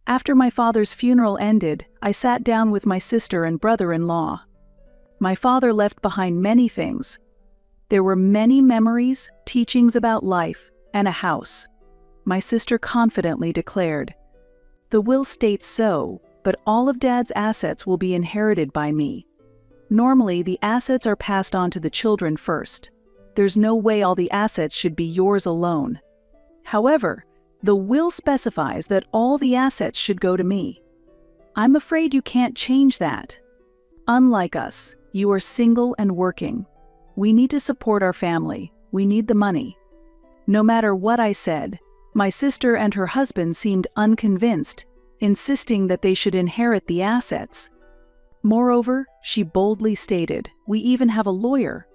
After my father's funeral ended, I sat down with my sister and brother-in-law. My father left behind many things. There were many memories, teachings about life, and a house. My sister confidently declared, "The will states so, but all of Dad's assets will be inherited by me. Normally, the assets are passed on to the children first. There's no way all the assets should be yours alone. However, the will specifies that all the assets should go to me. I'm afraid you can't change that. Unlike us, you are single and working. We need to support our family. We need the money." No matter what I said, my sister and her husband seemed unconvinced, insisting that they should inherit the assets. Moreover, she boldly stated, "We even have a lawyer."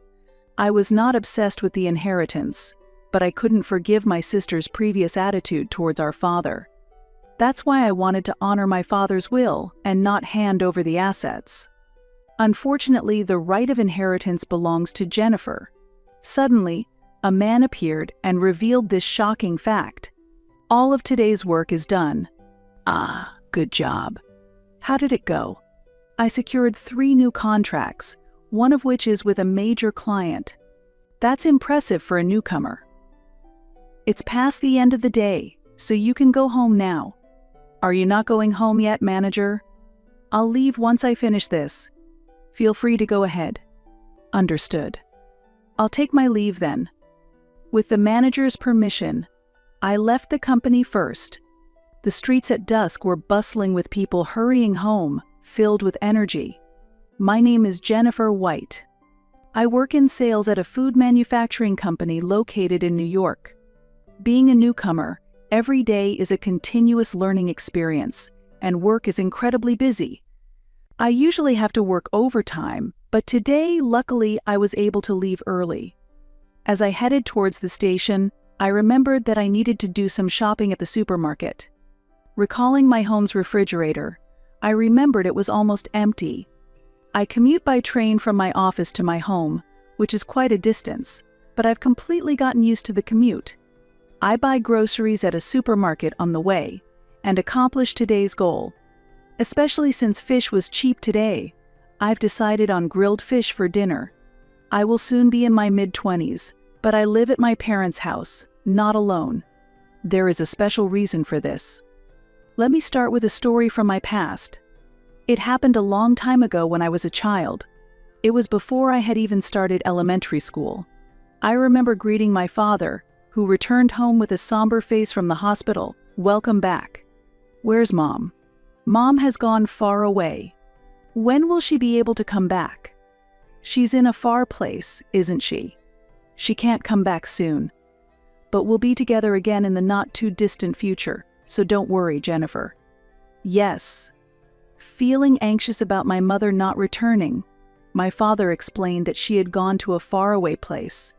I was not obsessed with the inheritance, but I couldn't forgive my sister's previous attitude towards our father. That's why I wanted to honor my father's will and not hand over the assets. Unfortunately, the right of inheritance belongs to Jennifer. Suddenly, a man appeared and revealed this shocking fact. "All of today's work is done." "Ah, good job. How did it go?" "I secured 3 new contracts, one of which is with a major client." "That's impressive for a newcomer." "It's past the end of the day, so you can go home now." "Are you not going home yet, manager?" "I'll leave once I finish this. Feel free to go ahead." "Understood. I'll take my leave then." With the manager's permission, I left the company first. The streets at dusk were bustling with people hurrying home, filled with energy. My name is Jennifer White. I work in sales at a food manufacturing company located in New York. Being a newcomer, every day is a continuous learning experience, and work is incredibly busy. I usually have to work overtime, but today, luckily, I was able to leave early. As I headed towards the station, I remembered that I needed to do some shopping at the supermarket. Recalling my home's refrigerator, I remembered it was almost empty. I commute by train from my office to my home, which is quite a distance, but I've completely gotten used to the commute. I buy groceries at a supermarket on the way, and accomplish today's goal. Especially since fish was cheap today, I've decided on grilled fish for dinner. I will soon be in my mid-20s, but I live at my parents' house, not alone. There is a special reason for this. Let me start with a story from my past. It happened a long time ago when I was a child. It was before I had even started elementary school. I remember greeting my father, who returned home with a somber face from the hospital. "Welcome back." "Where's Mom?" "Mom has gone far away." "When will she be able to come back?" "She's in a far place, isn't she?" "She can't come back soon. But we'll be together again in the not-too-distant future, so don't worry, Jennifer." "Yes." Feeling anxious about my mother not returning, my father explained that she had gone to a faraway place.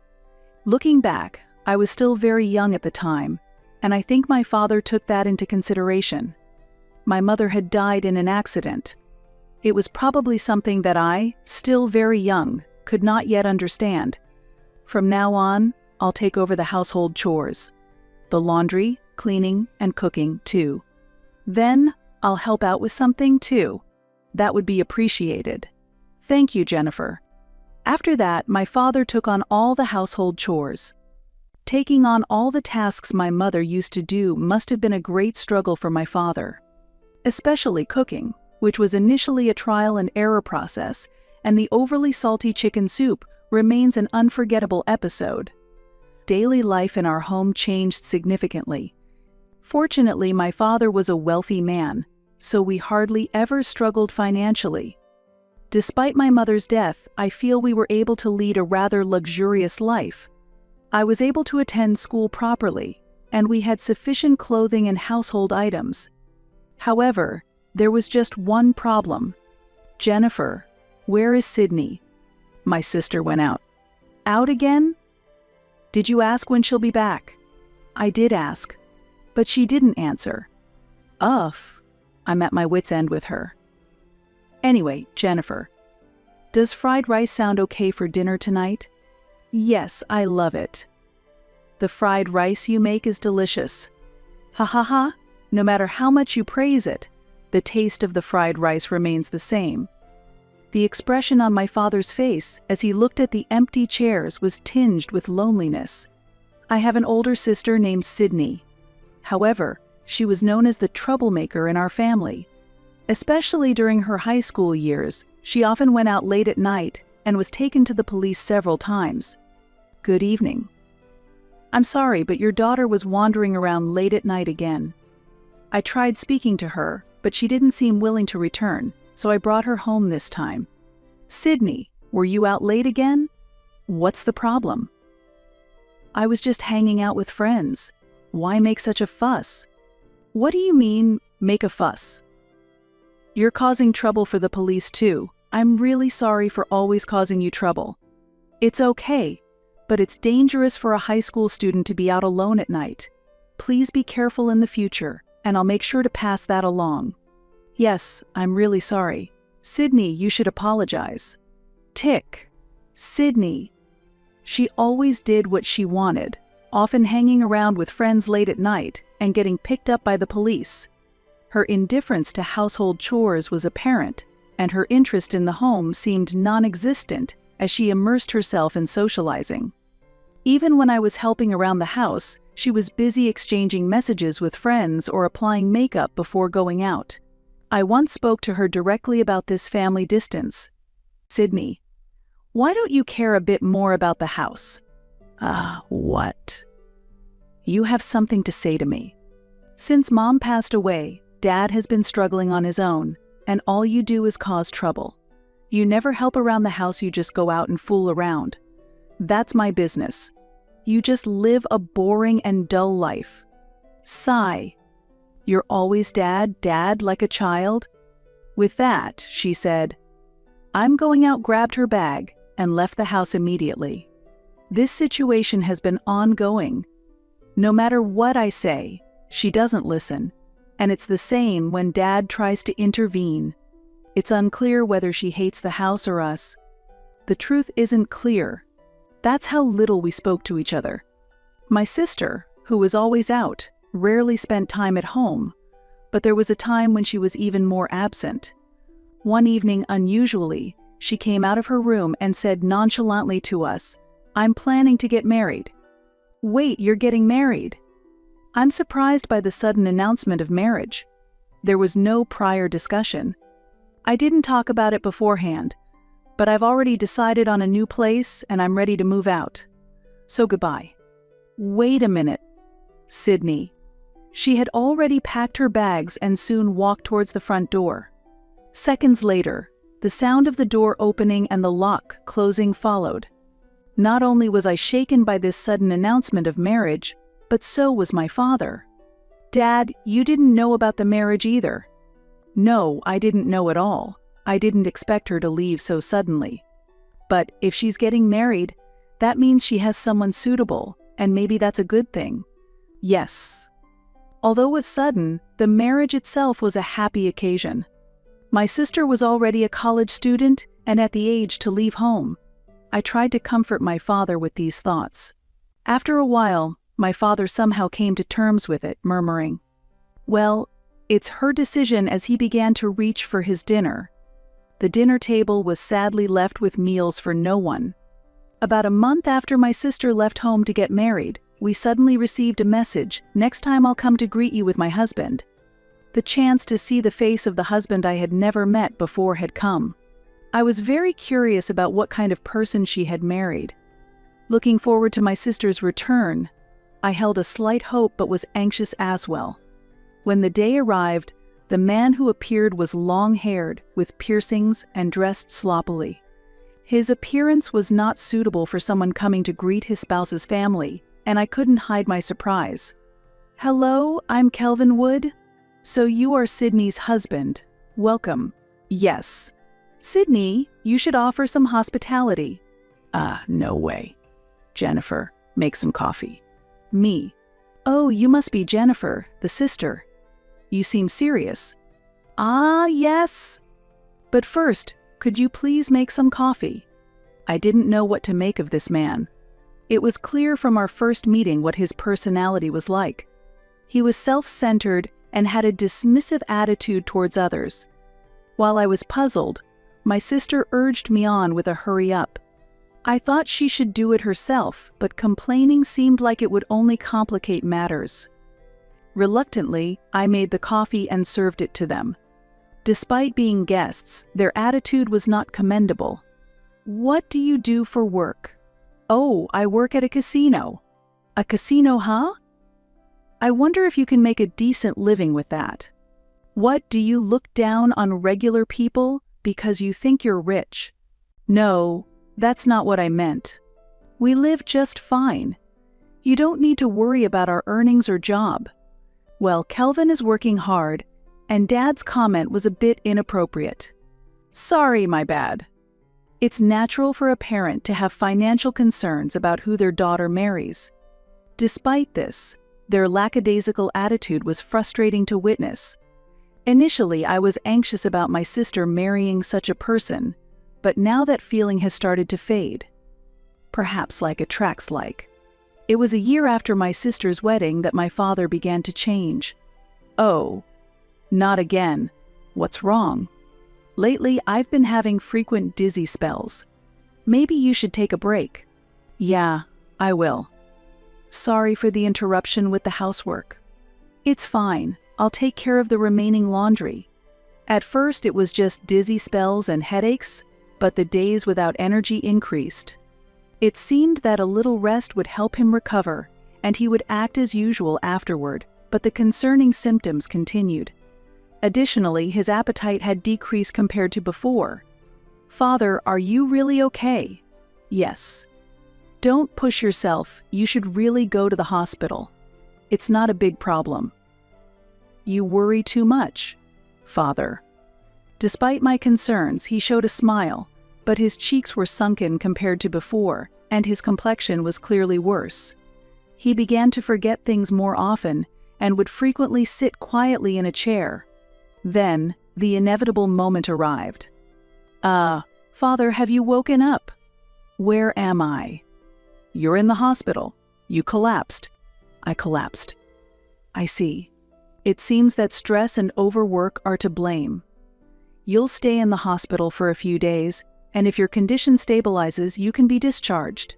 Looking back, I was still very young at the time, and I think my father took that into consideration. My mother had died in an accident. It was probably something that I, still very young, could not yet understand. From now on, I'll take over the household chores. The laundry, cleaning, and cooking, too. Then, I'll help out with something, too. That would be appreciated. Thank you, Jennifer. After that, my father took on all the household chores. Taking on all the tasks my mother used to do must have been a great struggle for my father. Especially cooking, which was initially a trial and error process, and the overly salty chicken soup remains an unforgettable episode. Daily life in our home changed significantly. Fortunately, my father was a wealthy man, so we hardly ever struggled financially. Despite my mother's death, I feel we were able to lead a rather luxurious life. I was able to attend school properly, and we had sufficient clothing and household items. However, there was just one problem. "Jennifer, where is Sydney?" My sister went out. "Out again? Did you ask when she'll be back?" I did ask, but she didn't answer. Ugh, I'm at my wit's end with her. Anyway, Jennifer, does fried rice sound okay for dinner tonight? Yes, I love it. The fried rice you make is delicious. Ha ha ha, No matter how much you praise it, the taste of the fried rice remains the same. The expression on my father's face as he looked at the empty chairs was tinged with loneliness. I have an older sister named Sydney. However, she was known as the troublemaker in our family. Especially during her high school years, she often went out late at night and was taken to the police several times. "Good evening. I'm sorry, but your daughter was wandering around late at night again. I tried speaking to her, but she didn't seem willing to return, so I brought her home this time." "Sydney, were you out late again? What's the problem?" "I was just hanging out with friends. Why make such a fuss?" "What do you mean, make a fuss?" "You're causing trouble for the police too. I'm really sorry for always causing you trouble." "It's okay, but it's dangerous for a high school student to be out alone at night. Please be careful in the future, and I'll make sure to pass that along." "Yes, I'm really sorry. Sydney, you should apologize." Tick. Sydney. She always did what she wanted, often hanging around with friends late at night and getting picked up by the police. Her indifference to household chores was apparent, and her interest in the home seemed non-existent as she immersed herself in socializing. Even when I was helping around the house, she was busy exchanging messages with friends or applying makeup before going out. I once spoke to her directly about this family distance. "Sydney, why don't you care a bit more about the house?" What?" "You have something to say to me. Since Mom passed away, Dad has been struggling on his own, and all you do is cause trouble. You never help around the house, you just go out and fool around. That's my business. You just live a boring and dull life." Sigh. "You're always dad like a child?" With that, she said, "I'm going out," grabbed her bag, and left the house immediately. This situation has been ongoing. No matter what I say, she doesn't listen, and it's the same when Dad tries to intervene. It's unclear whether she hates the house or us. The truth isn't clear. That's how little we spoke to each other. My sister, who was always out, rarely spent time at home, but there was a time when she was even more absent. One evening, unusually, she came out of her room and said nonchalantly to us, "I'm planning to get married." "Wait, you're getting married?" I'm surprised by the sudden announcement of marriage. There was no prior discussion. I didn't talk about it beforehand, but I've already decided on a new place and I'm ready to move out. So goodbye. Wait a minute. Sydney. She had already packed her bags and soon walked towards the front door. Seconds later, the sound of the door opening and the lock closing followed. Not only was I shaken by this sudden announcement of marriage, but so was my father. "Dad, you didn't know about the marriage either." "No, I didn't know at all. I didn't expect her to leave so suddenly. But if she's getting married, that means she has someone suitable, and maybe that's a good thing." Yes. Although it was sudden, the marriage itself was a happy occasion. My sister was already a college student and at the age to leave home. I tried to comfort my father with these thoughts. After a while, my father somehow came to terms with it, murmuring, "Well, it's her decision," as he began to reach for his dinner. The dinner table was sadly left with meals for no one. About a month after my sister left home to get married, we suddenly received a message, "Next time I'll come to greet you with my husband." The chance to see the face of the husband I had never met before had come. I was very curious about what kind of person she had married. Looking forward to my sister's return, I held a slight hope but was anxious as well. When the day arrived, the man who appeared was long-haired, with piercings and dressed sloppily. His appearance was not suitable for someone coming to greet his spouse's family, and I couldn't hide my surprise. "Hello, I'm Kelvin Wood. So you are Sydney's husband. Welcome." "Yes." "Sydney, you should offer some hospitality." No way." "Jennifer, make some coffee." "Me." "Oh, you must be Jennifer, the sister. You seem serious." "Ah, yes. But first, could you please make some coffee?" I didn't know what to make of this man. It was clear from our first meeting what his personality was like. He was self-centered and had a dismissive attitude towards others. While I was puzzled, my sister urged me on with a hurry up. I thought she should do it herself, but complaining seemed like it would only complicate matters. Reluctantly, I made the coffee and served it to them. Despite being guests, their attitude was not commendable. "What do you do for work?" "Oh, I work at a casino." "A casino, huh? I wonder if you can make a decent living with that." "What, do you look down on regular people because you think you're rich?" "No, that's not what I meant. We live just fine. You don't need to worry about our earnings or job." Well, Kelvin is working hard, and Dad's comment was a bit inappropriate. "Sorry, my bad." It's natural for a parent to have financial concerns about who their daughter marries. Despite this, their lackadaisical attitude was frustrating to witness. Initially, I was anxious about my sister marrying such a person, but now that feeling has started to fade. Perhaps like attracts like. It was a year after my sister's wedding that my father began to change. "Oh, not again. What's wrong?" "Lately, I've been having frequent dizzy spells. Maybe you should take a break." "Yeah, I will. Sorry for the interruption with the housework." "It's fine. I'll take care of the remaining laundry." At first, it was just dizzy spells and headaches, but the days without energy increased. It seemed that a little rest would help him recover, and he would act as usual afterward, but the concerning symptoms continued. Additionally, his appetite had decreased compared to before. "Father, are you really okay?" "Yes." "Don't push yourself. You should really go to the hospital. It's not a big problem." "You worry too much, Father." Despite my concerns, he showed a smile, but his cheeks were sunken compared to before, and his complexion was clearly worse. He began to forget things more often and would frequently sit quietly in a chair. Then, the inevitable moment arrived. Father, have you woken up?" "Where am I?" "You're in the hospital. You collapsed." "I collapsed." "I see. It seems that stress and overwork are to blame. You'll stay in the hospital for a few days, and if your condition stabilizes, you can be discharged."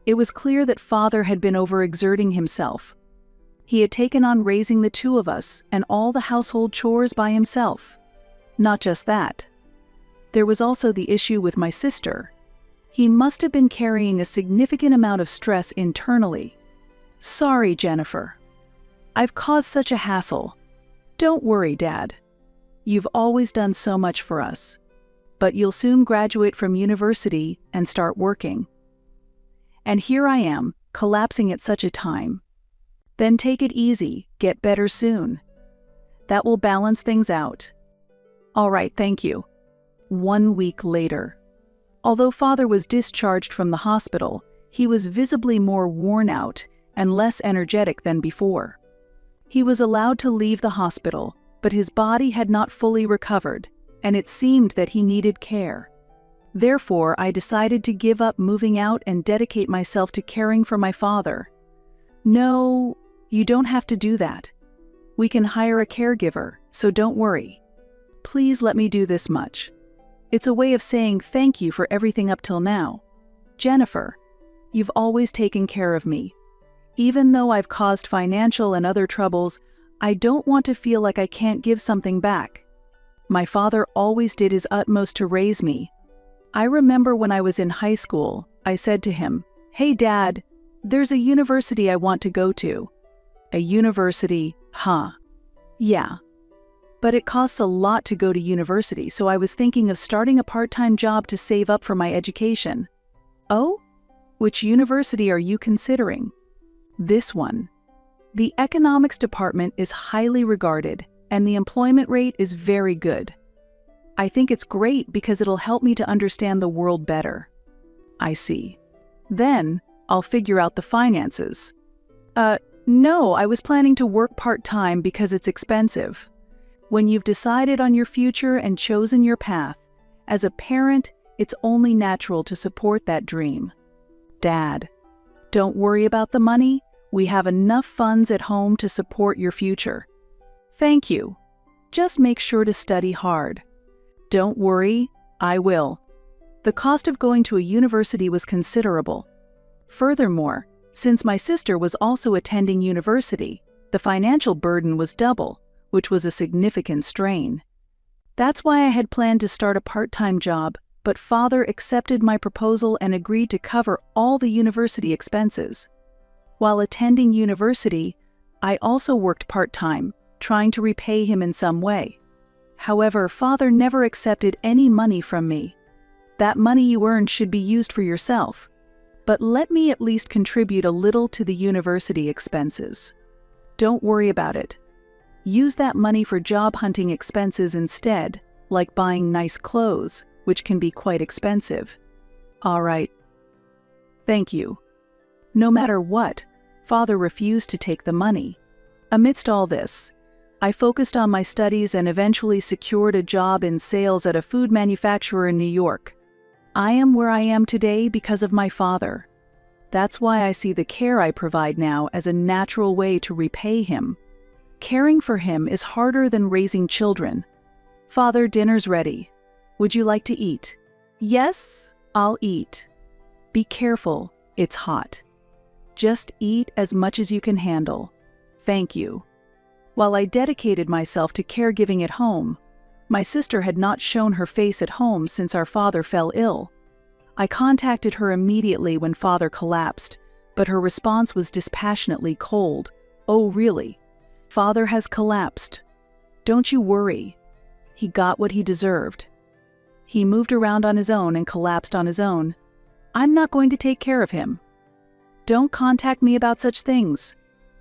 It was clear that Father had been overexerting himself. He had taken on raising the two of us and all the household chores by himself. Not just that. There was also the issue with my sister. He must have been carrying a significant amount of stress internally. "Sorry, Jennifer. I've caused such a hassle." "Don't worry, Dad. You've always done so much for us. But you'll soon graduate from university and start working. And here I am, collapsing at such a time. Then take it easy, get better soon. That will balance things out." "All right, thank you." 1 week later. Although Father was discharged from the hospital, he was visibly more worn out and less energetic than before. He was allowed to leave the hospital, but his body had not fully recovered, and it seemed that he needed care. Therefore, I decided to give up moving out and dedicate myself to caring for my father. "No, you don't have to do that. We can hire a caregiver, so don't worry. Please let me do this much. It's a way of saying thank you for everything up till now. Jennifer, you've always taken care of me. Even though I've caused financial and other troubles, I don't want to feel like I can't give something back. My father always did his utmost to raise me. I remember when I was in high school, I said to him, 'Hey Dad, there's a university I want to go to.' 'A university, huh?' 'Yeah. But it costs a lot to go to university, so I was thinking of starting a part-time job to save up for my education.' 'Oh? Which university are you considering?' 'This one. The economics department is highly regarded, and the employment rate is very good. I think it's great because it'll help me to understand the world better.' 'I see. Then, I'll figure out the finances.' No, I was planning to work part-time because it's expensive. When you've decided on your future and chosen your path, as a parent, it's only natural to support that dream. Dad, don't worry about the money. We have enough funds at home to support your future." Thank you. Just make sure to study hard. Don't worry, I will. The cost of going to a university was considerable. Furthermore, since my sister was also attending university, the financial burden was double, which was a significant strain. That's why I had planned to start a part-time job, but Father accepted my proposal and agreed to cover all the university expenses. While attending university, I also worked part-time, trying to repay him in some way. However, Father never accepted any money from me. That money you earned should be used for yourself. But let me at least contribute a little to the university expenses. Don't worry about it. Use that money for job hunting expenses instead, like buying nice clothes, which can be quite expensive. All right. Thank you. No matter what, Father refused to take the money. Amidst all this, I focused on my studies and eventually secured a job in sales at a food manufacturer in New York. I am where I am today because of my father. That's why I see the care I provide now as a natural way to repay him. Caring for him is harder than raising children. Father, dinner's ready. Would you like to eat? Yes, I'll eat. Be careful, it's hot. Just eat as much as you can handle. Thank you. While I dedicated myself to caregiving at home, my sister had not shown her face at home since our father fell ill. I contacted her immediately when Father collapsed, but her response was dispassionately cold. Oh, really? Father has collapsed. Don't you worry. He got what he deserved. He moved around on his own and collapsed on his own. I'm not going to take care of him. Don't contact me about such things.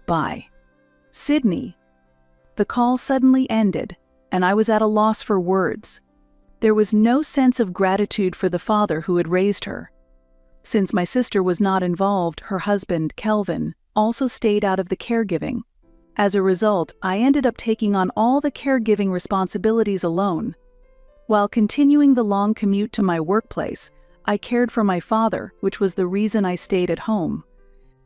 Bye. Sydney. The call suddenly ended, and I was at a loss for words. There was no sense of gratitude for the father who had raised her. Since my sister was not involved, her husband, Kelvin, also stayed out of the caregiving. As a result, I ended up taking on all the caregiving responsibilities alone. While continuing the long commute to my workplace, I cared for my father, which was the reason I stayed at home.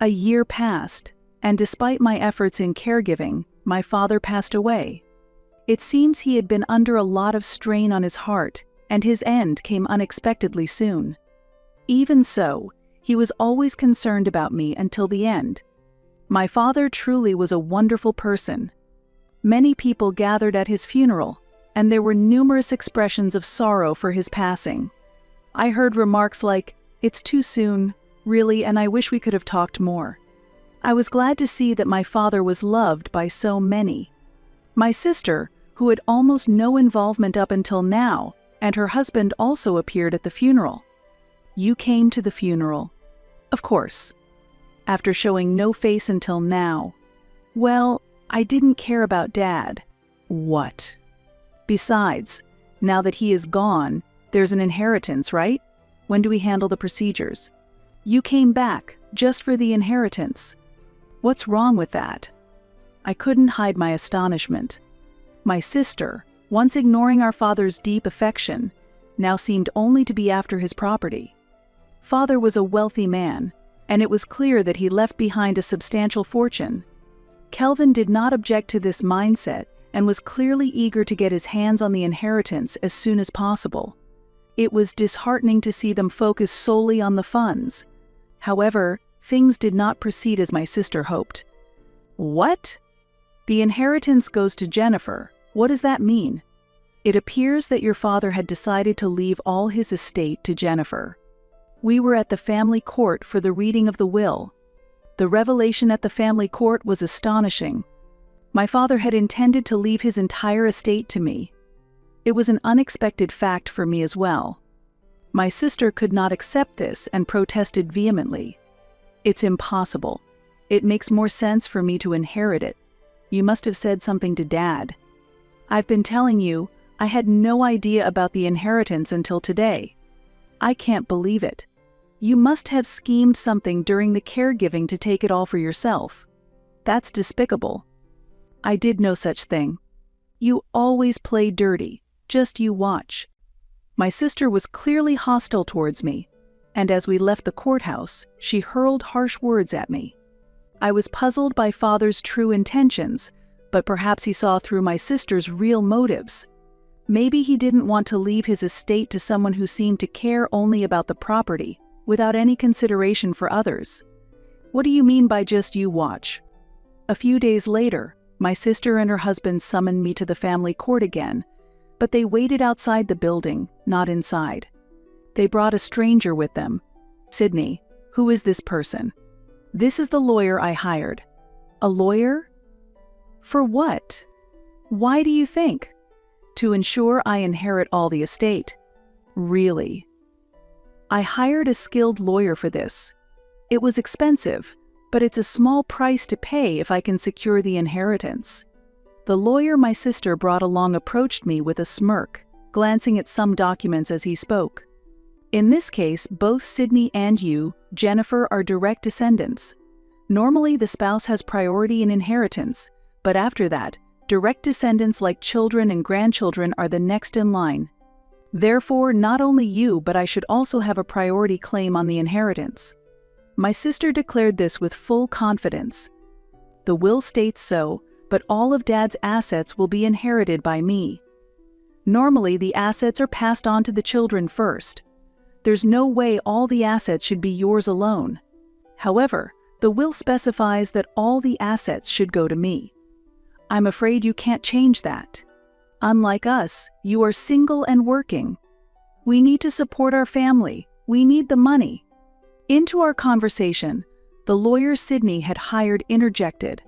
A year passed, and despite my efforts in caregiving, my father passed away. It seems he had been under a lot of strain on his heart, and his end came unexpectedly soon. Even so, he was always concerned about me until the end. My father truly was a wonderful person. Many people gathered at his funeral, and there were numerous expressions of sorrow for his passing. I heard remarks like, "It's too soon, really, and I wish we could have talked more." I was glad to see that my father was loved by so many. My sister, who had almost no involvement up until now, and her husband also appeared at the funeral. You came to the funeral. Of course. After showing no face until now. Well, I didn't care about Dad. What? Besides, now that he is gone, there's an inheritance, right? When do we handle the procedures? You came back, just for the inheritance. What's wrong with that? I couldn't hide my astonishment. My sister, once ignoring our father's deep affection, now seemed only to be after his property. Father was a wealthy man, and it was clear that he left behind a substantial fortune. Kelvin did not object to this mindset and was clearly eager to get his hands on the inheritance as soon as possible. It was disheartening to see them focus solely on the funds. However, things did not proceed as my sister hoped. What? The inheritance goes to Jennifer. What does that mean? It appears that your father had decided to leave all his estate to Jennifer. We were at the family court for the reading of the will. The revelation at the family court was astonishing. My father had intended to leave his entire estate to me. It was an unexpected fact for me as well. My sister could not accept this and protested vehemently. It's impossible. It makes more sense for me to inherit it. You must have said something to Dad. I've been telling you, I had no idea about the inheritance until today. I can't believe it. You must have schemed something during the caregiving to take it all for yourself. That's despicable. I did no such thing. You always play dirty, just you watch. My sister was clearly hostile towards me, and as we left the courthouse, she hurled harsh words at me. I was puzzled by Father's true intentions, but perhaps he saw through my sister's real motives. Maybe he didn't want to leave his estate to someone who seemed to care only about the property, without any consideration for others. What do you mean by just you watch? A few days later, my sister and her husband summoned me to the family court again, but they waited outside the building, not inside. They brought a stranger with them. Sydney, who is this person? This is the lawyer I hired. A lawyer? For what? Why do you think? To ensure I inherit all the estate. Really? I hired a skilled lawyer for this. It was expensive, but it's a small price to pay if I can secure the inheritance. The lawyer my sister brought along approached me with a smirk, glancing at some documents as he spoke. In this case, both Sydney and you, Jennifer, are direct descendants. Normally, the spouse has priority in inheritance, but after that, direct descendants like children and grandchildren are the next in line. Therefore, not only you, but I should also have a priority claim on the inheritance. My sister declared this with full confidence. The will states so, but all of Dad's assets will be inherited by me. Normally, the assets are passed on to the children first. There's no way all the assets should be yours alone. However, the will specifies that all the assets should go to me. I'm afraid you can't change that. Unlike us, you are single and working. We need to support our family. We need the money. Into our conversation, the lawyer Sydney had hired interjected.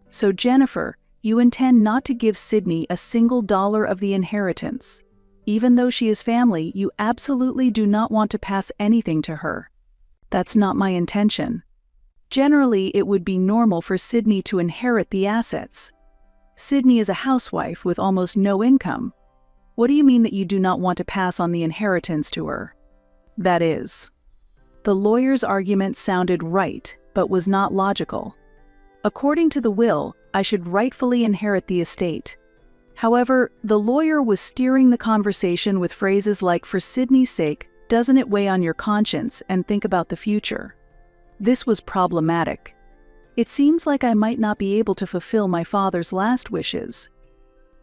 So Jennifer, you intend not to give Sydney a single dollar of the inheritance. Even though she is family, you absolutely do not want to pass anything to her. That's not my intention. Generally, it would be normal for Sydney to inherit the assets. Sydney is a housewife with almost no income. What do you mean that you do not want to pass on the inheritance to her? That is. The lawyer's argument sounded right, but was not logical. According to the will, I should rightfully inherit the estate. However, the lawyer was steering the conversation with phrases like, "For Sydney's sake, doesn't it weigh on your conscience, and think about the future?" This was problematic. It seems like I might not be able to fulfill my father's last wishes.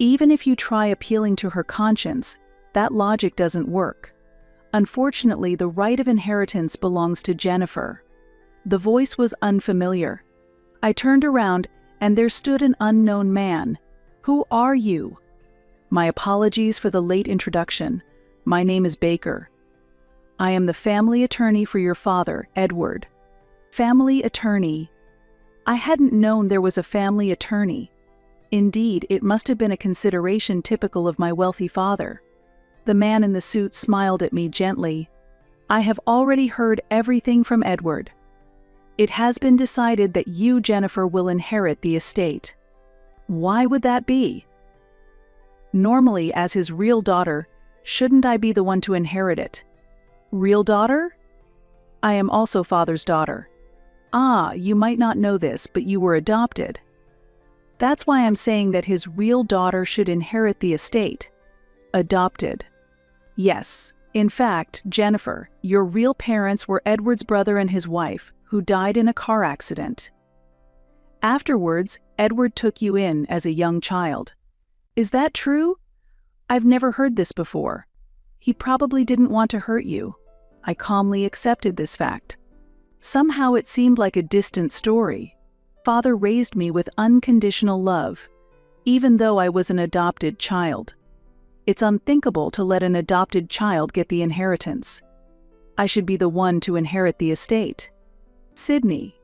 Even if you try appealing to her conscience, that logic doesn't work. Unfortunately, the right of inheritance belongs to Jennifer. The voice was unfamiliar. I turned around, and there stood an unknown man. Who are you? My apologies for the late introduction. My name is Baker. I am the family attorney for your father, Edward. Family attorney. I hadn't known there was a family attorney. Indeed, it must have been a consideration typical of my wealthy father. The man in the suit smiled at me gently. I have already heard everything from Edward. It has been decided that you, Jennifer, will inherit the estate. Why would that be? Normally, as his real daughter, shouldn't I be the one to inherit it? Real daughter? I am also father's daughter. Ah, you might not know this, but you were adopted. That's why I'm saying that his real daughter should inherit the estate. Adopted. Yes, in fact, Jennifer, your real parents were Edward's brother and his wife, who died in a car accident. Afterwards, Edward took you in as a young child. Is that true? I've never heard this before. He probably didn't want to hurt you. I calmly accepted this fact. Somehow it seemed like a distant story. Father raised me with unconditional love, even though I was an adopted child. It's unthinkable to let an adopted child get the inheritance. I should be the one to inherit the estate. Sydney,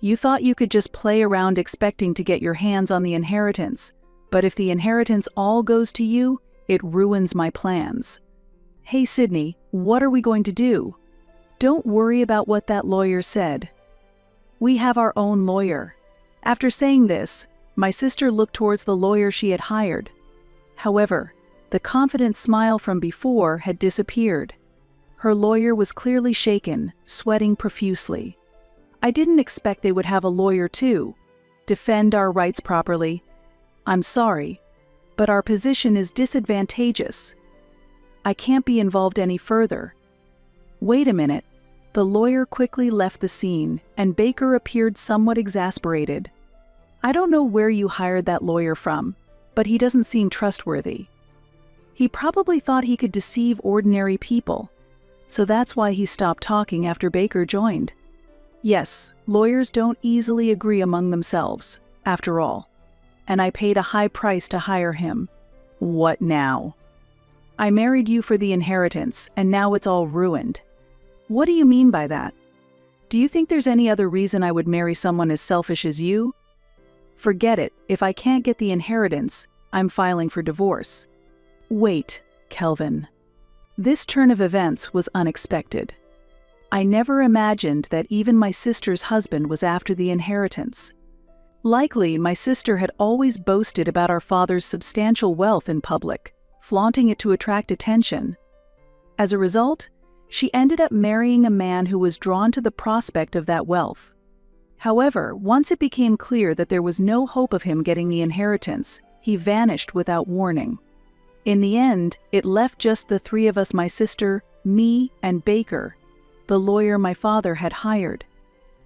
you thought you could just play around expecting to get your hands on the inheritance, but if the inheritance all goes to you, it ruins my plans. Hey Sydney, what are we going to do? Don't worry about what that lawyer said. We have our own lawyer. After saying this, my sister looked towards the lawyer she had hired. However, the confident smile from before had disappeared. Her lawyer was clearly shaken, sweating profusely. I didn't expect they would have a lawyer too. Defend our rights properly. I'm sorry, but our position is disadvantageous. I can't be involved any further. Wait a minute. The lawyer quickly left the scene, and Baker appeared somewhat exasperated. I don't know where you hired that lawyer from, but he doesn't seem trustworthy. He probably thought he could deceive ordinary people, so that's why he stopped talking after Baker joined. Yes, lawyers don't easily agree among themselves, after all. And I paid a high price to hire him. What now? I married you for the inheritance, and now it's all ruined. What do you mean by that? Do you think there's any other reason I would marry someone as selfish as you? Forget it. If I can't get the inheritance, I'm filing for divorce. Wait, Kelvin. This turn of events was unexpected. I never imagined that even my sister's husband was after the inheritance. Likely, my sister had always boasted about our father's substantial wealth in public, flaunting it to attract attention. As a result, she ended up marrying a man who was drawn to the prospect of that wealth. However, once it became clear that there was no hope of him getting the inheritance, he vanished without warning. In the end, it left just the three of us, my sister, me, and Baker, the lawyer my father had hired.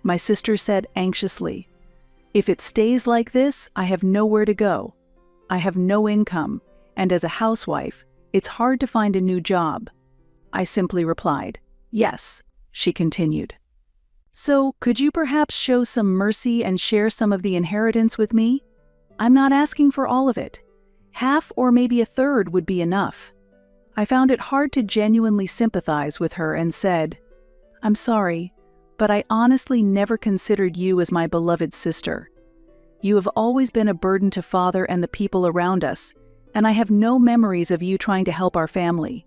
My sister said anxiously, "If it stays like this, I have nowhere to go. I have no income, and as a housewife, it's hard to find a new job." I simply replied, "Yes," she continued. "So, could you perhaps show some mercy and share some of the inheritance with me? I'm not asking for all of it. Half or maybe a third would be enough." I found it hard to genuinely sympathize with her and said, "I'm sorry, but I honestly never considered you as my beloved sister. You have always been a burden to Father and the people around us, and I have no memories of you trying to help our family."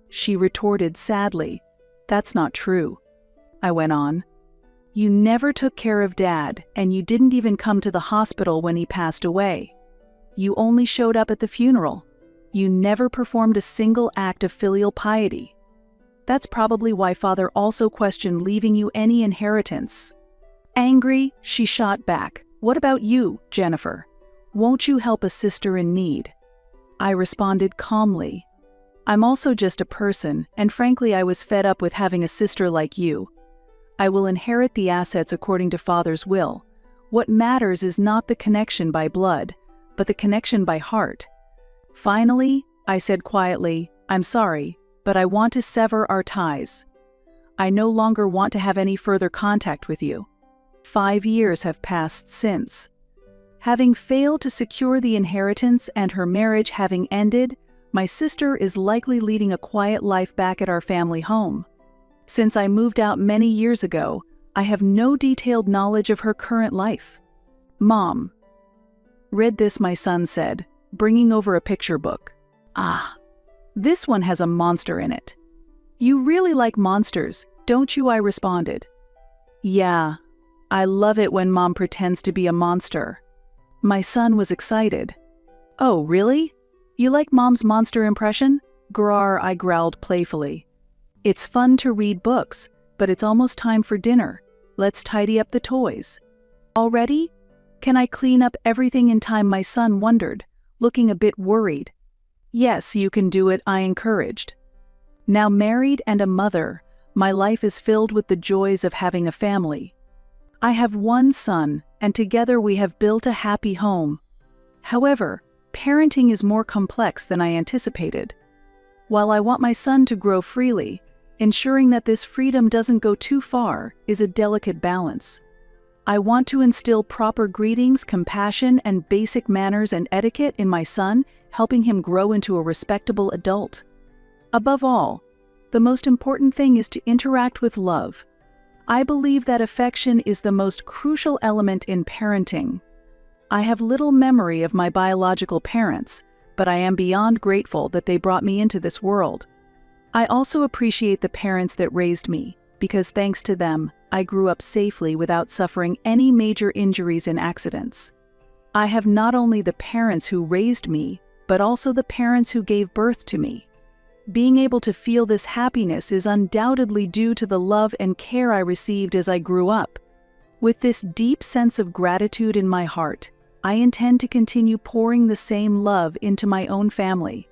She retorted sadly, "That's not true." I went on, "You never took care of Dad, and you didn't even come to the hospital when he passed away. You only showed up at the funeral. You never performed a single act of filial piety. That's probably why Father also questioned leaving you any inheritance." Angry, she shot back, "What about you, Jennifer? Won't you help a sister in need?" I responded calmly, "I'm also just a person, and frankly I was fed up with having a sister like you. I will inherit the assets according to Father's will. What matters is not the connection by blood, but the connection by heart." Finally, I said quietly, "I'm sorry, but I want to sever our ties. I no longer want to have any further contact with you." 5 years have passed since. Having failed to secure the inheritance and her marriage having ended, my sister is likely leading a quiet life back at our family home. Since I moved out many years ago, I have no detailed knowledge of her current life. "Mom." "Read this," my son said, bringing over a picture book. "Ah, this one has a monster in it." "You really like monsters, don't you?" I responded. "Yeah, I love it when Mom pretends to be a monster." My son was excited. "Oh, really? You like Mom's monster impression?" "Grar," I growled playfully. "It's fun to read books, but it's almost time for dinner. Let's tidy up the toys." "Already? Can I clean up everything in time?" my son wondered, looking a bit worried. "Yes, you can do it," I encouraged. Now married and a mother, my life is filled with the joys of having a family. I have one son, and together we have built a happy home. However, parenting is more complex than I anticipated. While I want my son to grow freely, ensuring that this freedom doesn't go too far is a delicate balance. I want to instill proper greetings, compassion, and basic manners and etiquette in my son, helping him grow into a respectable adult. Above all, the most important thing is to interact with love. I believe that affection is the most crucial element in parenting. I have little memory of my biological parents, but I am beyond grateful that they brought me into this world. I also appreciate the parents that raised me, because thanks to them, I grew up safely without suffering any major injuries and accidents. I have not only the parents who raised me, but also the parents who gave birth to me. Being able to feel this happiness is undoubtedly due to the love and care I received as I grew up. With this deep sense of gratitude in my heart, I intend to continue pouring the same love into my own family.